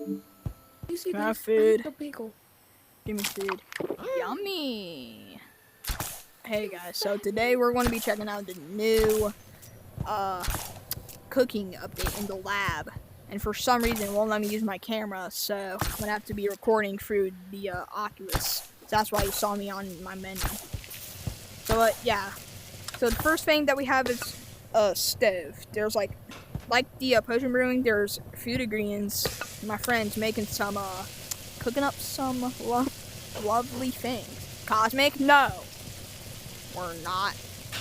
You see Can I have this? food? The bagel. Give me food. Yummy. Hey guys, so today we're going to be checking out the new cooking update in the lab. And for some reason it won't let me use my camera, so I'm going to have to be recording through the Oculus. So that's why you saw me on my menu. So yeah. So the first thing that we have is a stove. There's like the potion brewing, there's food ingredients. My friend's making some cooking up some lovely things. Cosmic? No. We're not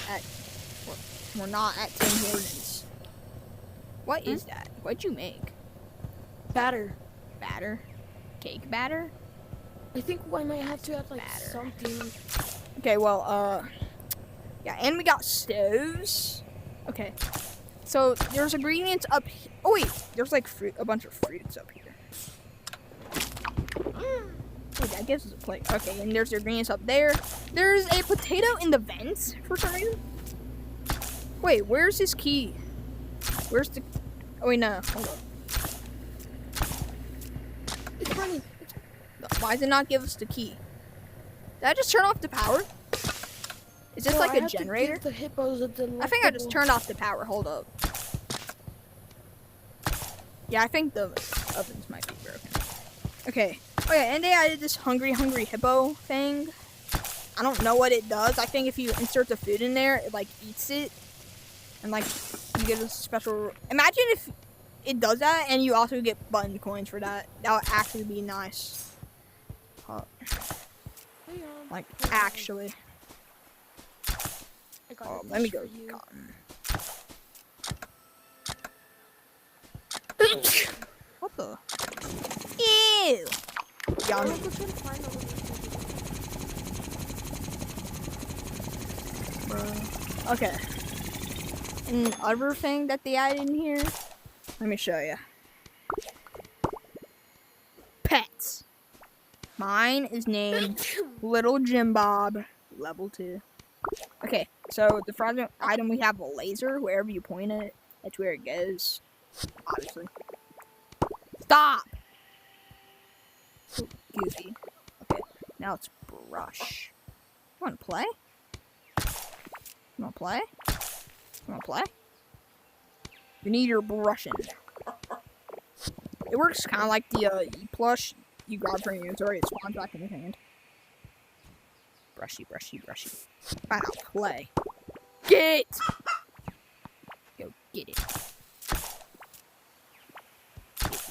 at 10 Hortons. What is that? What'd you make? Batter. Batter? Cake batter? I think I might have to add like Batter. something. Okay, well, yeah, and we got stoves. Okay. So there's ingredients up here. Oh wait, there's like a bunch of fruits up here. Wait, that gives us a plate. Okay, and there's the ingredients up there. There's a potato in the vents for some reason. Wait, where's his key? Where's the... Oh wait, no, hold up. It's running. Why does it not give us the key? Did I just turn off the power? Is this like a generator? The hippos I think I just turned off the power. Hold up. Yeah, I think the ovens might be broken. Okay. Oh yeah, and they added this hungry hippo thing. I don't know what it does. I think if you insert the food in there, it like eats it. And like, you get a special... Imagine if it does that and you also get button coins for that. That would actually be nice. Like, actually. Oh, let me go get cotton. What the? Ew! Yummy. Okay. And other thing that they added in here, let me show you. Pets. Mine is named Little Jim Bob, level 2. Okay, so the first item we have a laser. Wherever you point it, that's where it goes. Obviously. Stop! So goofy. Okay, now it's brush. You wanna play? You wanna play? You wanna play? You need your brushing. It works kind of like the plush you grab from your inventory. It spawns back in your hand. Brushy, brushy, brushy. Fine, I'll play. Get it! Go get it. Get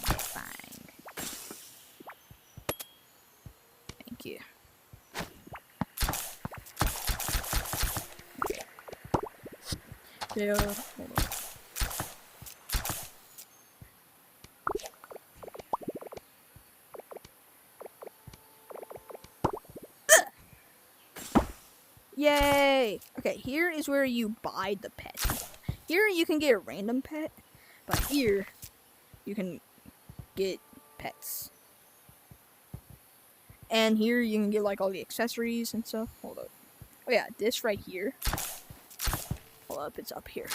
that thing. Thank you. Okay. Yeah, hold on. Yay! Okay, here is where you buy the pet. Here you can get a random pet, but here you can get pets. And here you can get like all the accessories and stuff. Hold up. Oh yeah, this right here. Hold up, it's up here.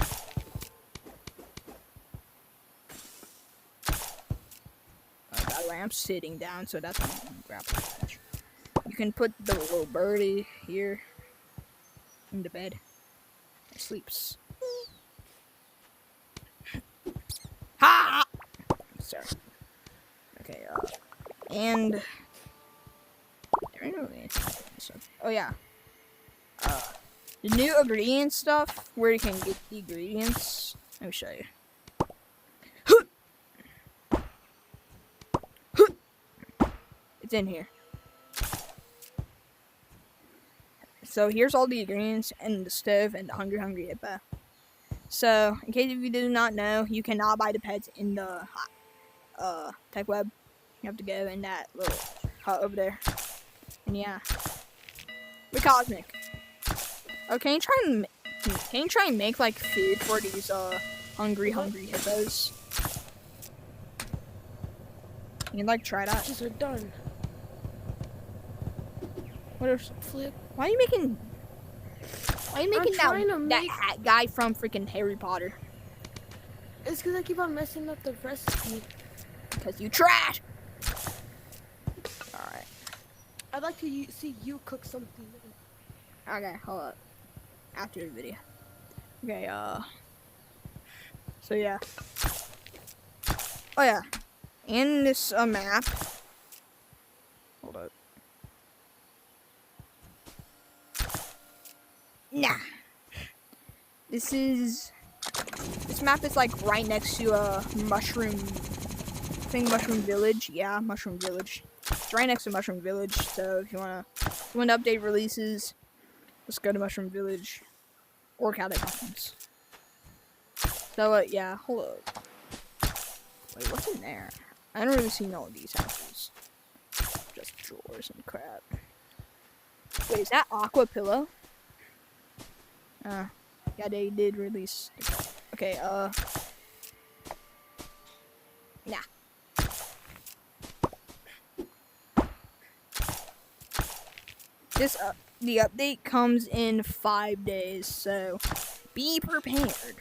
By the way, I'm sitting down, so that's why I'm gonna grab the patch. You can put the little birdie here. In the bed. It sleeps. Ha! Sorry. Okay, and oh yeah. The new ingredient stuff, where you can get the ingredients. Let me show you. It's in here. So here's all the ingredients and the stove and the hungry hippo. So in case if you do not know, you cannot buy the pets in the tech web. You have to go in that little hut over there. And yeah, we're cosmic. Oh, can you try and make like food for these hungry hippos? You can like try that. These are done. What else? Flip. Why are you making that make... hat guy from freaking Harry Potter? It's because I keep on messing up the recipe. Cause you trash. All right. I'd like to see you cook something. Okay, hold up. After the video. Okay, so yeah. Oh yeah. In this map. Hold up. Nah. This map is like right next to a mushroom Mushroom Village. Yeah, Mushroom Village. It's right next to Mushroom Village, so if you wanna update releases, let's go to Mushroom Village. Or Catacombs. So, yeah, hold up. Wait, what's in there? I don't really see all of these houses. Just drawers and crap. Wait, is that Aqua Pillow? Yeah, they did release. Okay, nah. The update comes in 5 days, so be prepared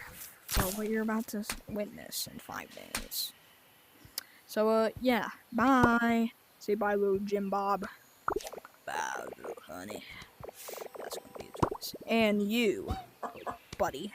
for what you're about to witness in 5 days. So, yeah, bye. Say bye, little Jim Bob. Bye, little honey. That's gonna be his voice. And you, buddy.